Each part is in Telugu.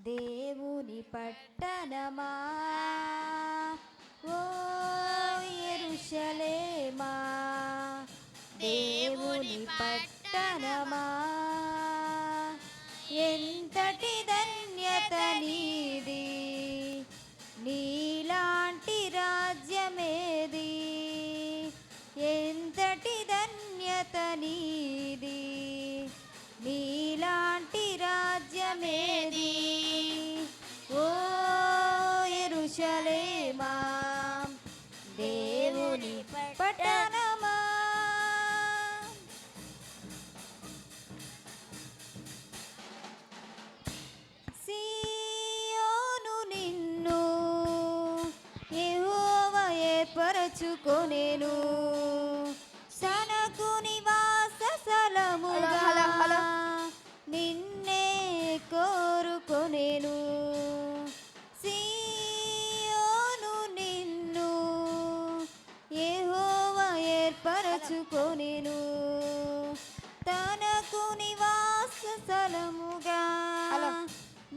దేవుని పట్టణమా, ఓ యెరూషలేమా, దేవుని పట్టణమా, ఎంతటి ధన్యత నీది, నీలాంటి రాజ్యమేది, ఎంతటి ధన్యత నీది, నీలాంటి రాజ్యమేది, ఓ యెరూషలేమా, దేవుని పట్టణమా. సీయోను నిన్ను యెహోవా ఏర్పరచుకొనెను, సనకు నివాస స్థలముగా నిన్నే కోరుకొనెను. సీయోను నిన్ను యెహోవా ఏర్పరచుకొనెను, తనకు నివాస స్థలముగా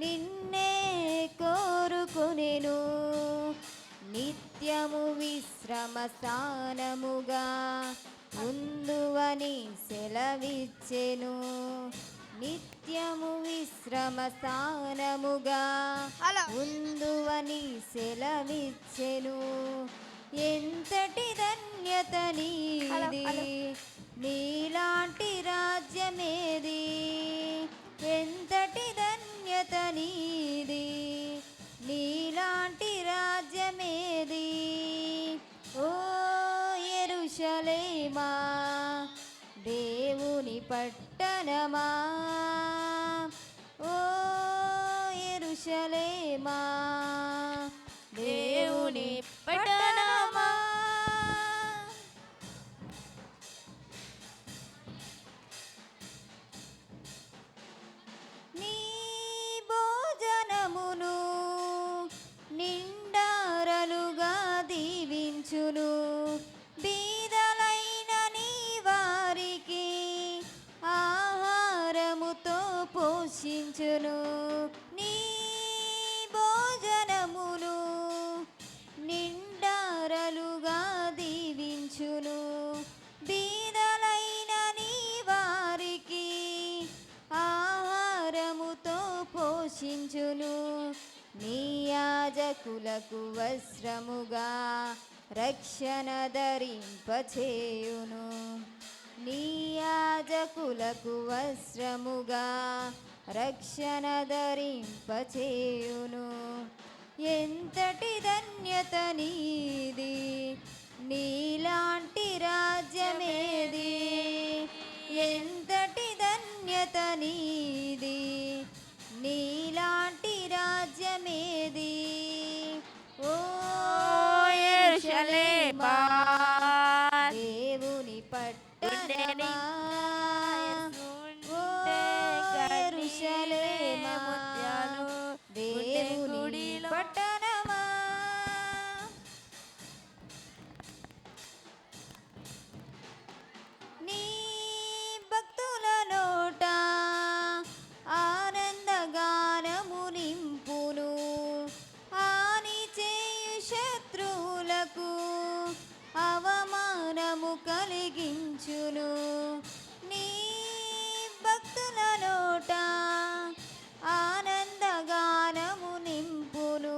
నిన్నే కోరుకొనెను. నిత్యము విశ్రమ స్థానముగా ఉందువని సెలవిచ్చెను, నిత్యము విశ్రమ స్థానముగా ఉందువని సెలవిచ్చెను. ఎంతటి ధన్యత నీది, నీలాంటి రాజ్యమేది, ఎంతటి ధన్యత నీది, నీలాంటి రాజ్యమేది, ఓ యెరూషలేమా, దేవుని పట్టణమా, ఓ యెరూషలేమా, దేవుని పట్టణమా. నీ భోజనమును నిండారలుగా దీవించును, బీదలైన నీ వారికి ఆహారముతో పోషించును. నీ భోజనమును నిండారలుగా దీవించును, బీదలైన నీ వారికి ఆహారముతో పోషించును. నీ యాజకులకు వస్త్రముగా రక్షణ ధరింపచేయును, నీ యాజకులకు వస్త్రముగా రక్షణ ధరింపచేయును. ఎంతటి ధన్యత నీది, నీలాంటి రాజ్యమేది, ఎంతటి ధన్యత నీది, నీలాంటి రాజ్యమేది, ఓ యెరూషలేమా, దేవుని పట్టణమా, ఓ యెరూషలేమా, దేవుని పట్టణమా. నీ భక్తుల నోట ఆనందగానము నింపును, హాని చేయు శత్రువులకు అవమానము కలిగించును. నీ భక్తుల నోట ఆనందగానము నింపును,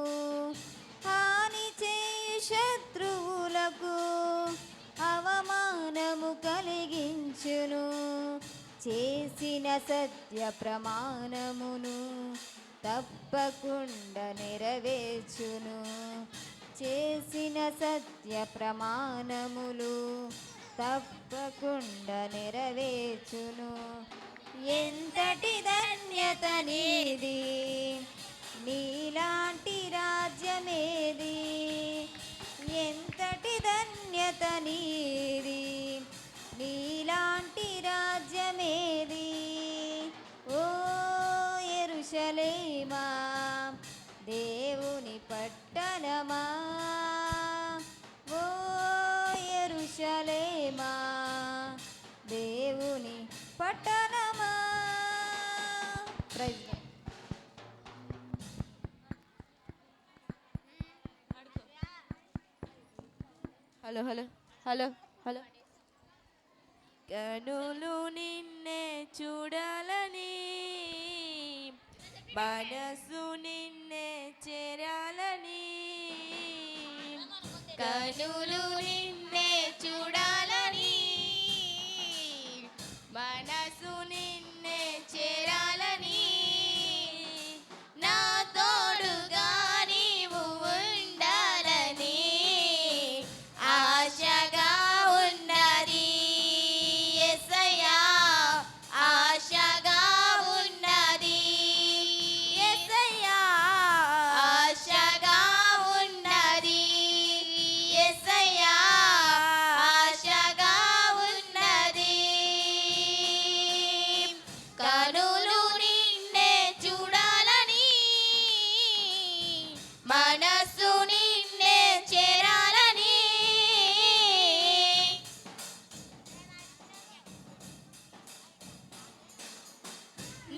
హాని చేయు శత్రువులకు అవమానము కలిగించును. చేసిన సత్య ప్రమాణమును తప్పకుండా నెరవేర్చును, చేసిన సత్య ప్రమాణములు తప్పకుండా నెరవేర్చును. ఎంతటి ధన్యత నీది, నీలాంటి రాజ్యమేది, ఎంతటి ధన్యత నీది, నీలాంటి రాజ్యమేది, ఓ యెరూషలేమా, దేవుని పట్టణమా, ఓ యెరూషలేమా, దేవుని పట్టణమా. Praise. Hello hello hello hello. కనులు నిన్నే చూడాలని, మనసు నిన్నే చేరాలని, కనులు నిన్నే చూడాలని, మనసు నిన్నే చేరాలని, నా తోడుగా నీవు ఉండాలని ఆశగా ఉన్నది యేసయ్యా, ఆశగా ఉన్నది యేసయ్యా, ఆశగా ఉన్నది యేసయ్యా, ఆశగా ఉన్నది. కనులు నిన్నే చూడాలని, మనసు నిన్నే చేరాలని,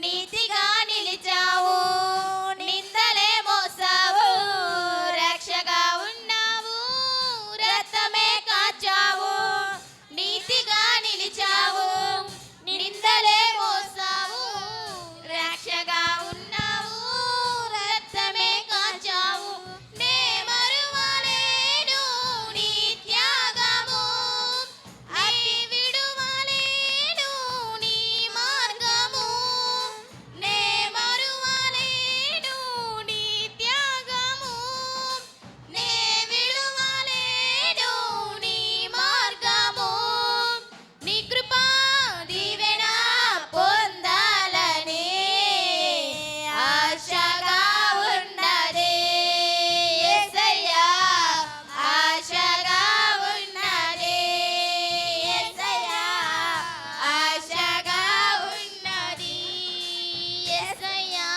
నీతిగా నిలిచావు, నిందలే మోసావు, రక్షగా ఉన్నావు, రక్తమే కాచావు. నీతిగా నిలిచావు, నిందలే మోసావు, రక్షగా ఉన్నావు, రక్తమే కాచావు. నే మరువలేను నీ త్యాగము, అతి విడువలేను నీ మార్గము. నే మరువలేను నీ త్యాగము, నే విడువలేను నీ మార్గము. నీ కృపా దీవెన పొందాలని ఆశగా ఉన్నది యేసయ్యా, ఆశగా ఉన్నది యేసయ్యా, ఆశగా ఉన్నది యేసయ్యా,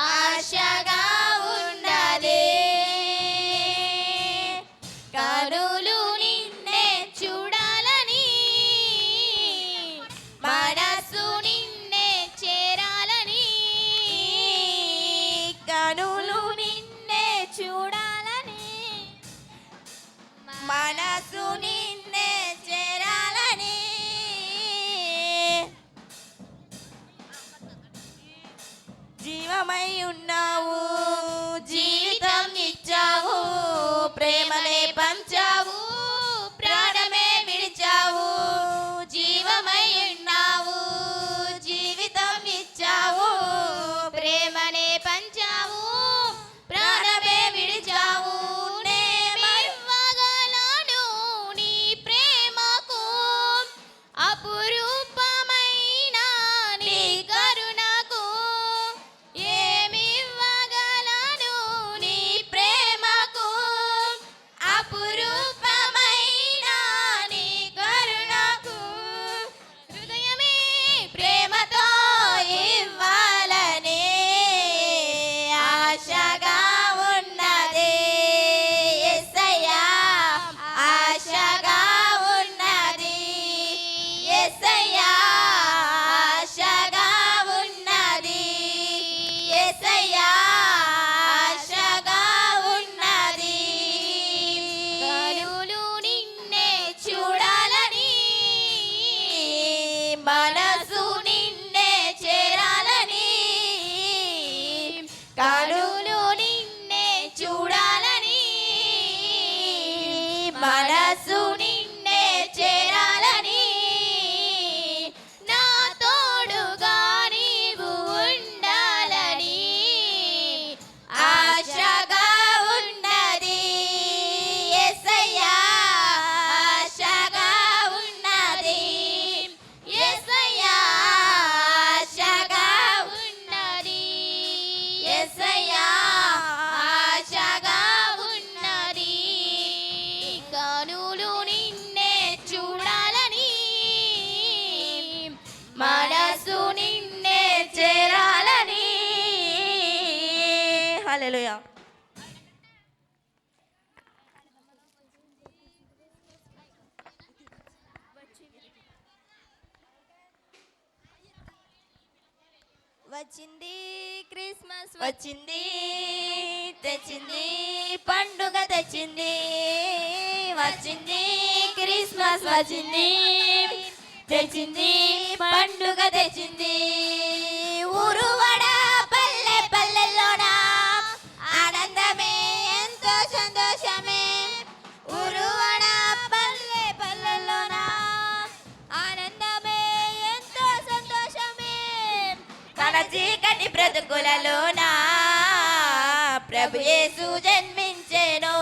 ఆశగా ఉన్నది. కనులు నిన్నే చూడాలని, మనసు నిన్నే చేరాలని, కనులు నిన్నే చూడాలని, మనసు నిన్నే చేరాలని. జీవమై ఉన్నావు, జీవితం ఇచ్చావు, ప్రేమనే పంచావు, ప్రాణమే విడిచావు. జీవమై ఉన్నావు, జీవితం ఇచ్చావు, ప్రేమనే పంచావు, ప్రాణమే విడిచావు. నే మరువగలను నీ ప్రేమకు, అపురూపమైన నీ కరుణకు. ఏమివ్వగలను నీ ప్రేమకు, అపురూపమైన నీ కరుణకు. హృదయమే ప్రేమతో ఇవ్వాలని ఆశగా ఉన్నది యేసయ్యా, ఆశగా ఉన్నది యేసయ్యా, ఆశగా ఉన్నది యేసయ్యా, ఆశగా ఉన్నది. కనులు నిన్నే చూడాలని, మనసు నిన్నే చేరాలని, కనులు నిన్నే చూడాలని, మనసు నిన్నే చేరాలని, నా తోడుగా నీవు ఉండాలని ఆశగా ఉన్నది యేసయ్యా, ఆశగా ఉన్నది యేసయ్యా, ఆశగా ఉన్నది యేసయ్యా, ఆశగా ఉన్నది. కనులు నిన్నే చూడాలని, మనసు నిన్నే చేరాలని. హల్లెలూయా. వచ్చింది క్రిస్మస్ వచ్చింది, తెచ్చింది పండుగ తెచ్చింది వచ్చింది క్రిస్మస్ వచ్చింది తెచ్చింది పండుగ తెచ్చింది ఊరువాడ పల్లె పల్లెల్లోన ఆనందమే ఎంతో సంతోషమే ఊరువాడ పల్లె పల్లెల్లోన ఆనందమే ఎంతో సంతోషమే మన చీకటి బ్రతుకులలోన ప్రభు యేసు జన్మించెను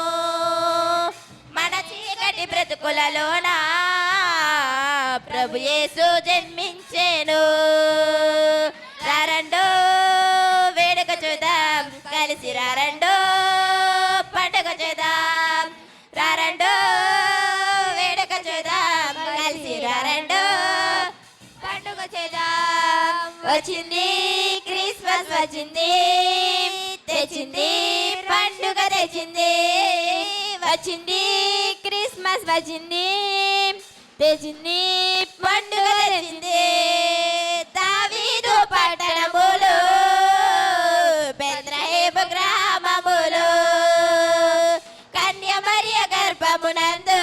మన చీకటి బ్రతుకులలోన ప్రభు యేసు జన్మించెను రారండో వేడుక చూద్దాం కలిసి రారండో పండుగ చేద్దాం రారండో వేడుక చూద్దాం కలిసి రారండో పండుగ చేద్దాం వచ్చింది క్రిస్మస్ వచ్చింది తెచ్చింది పండుగ తెచ్చింది వచ్చింది క్రిస్మస్ వచ్చింది తెచ్చింది పండుగ తెచ్చింది దావీదు పట్టణములో బెత్లెహేము గ్రామములో కన్య మరియ గర్భమునందు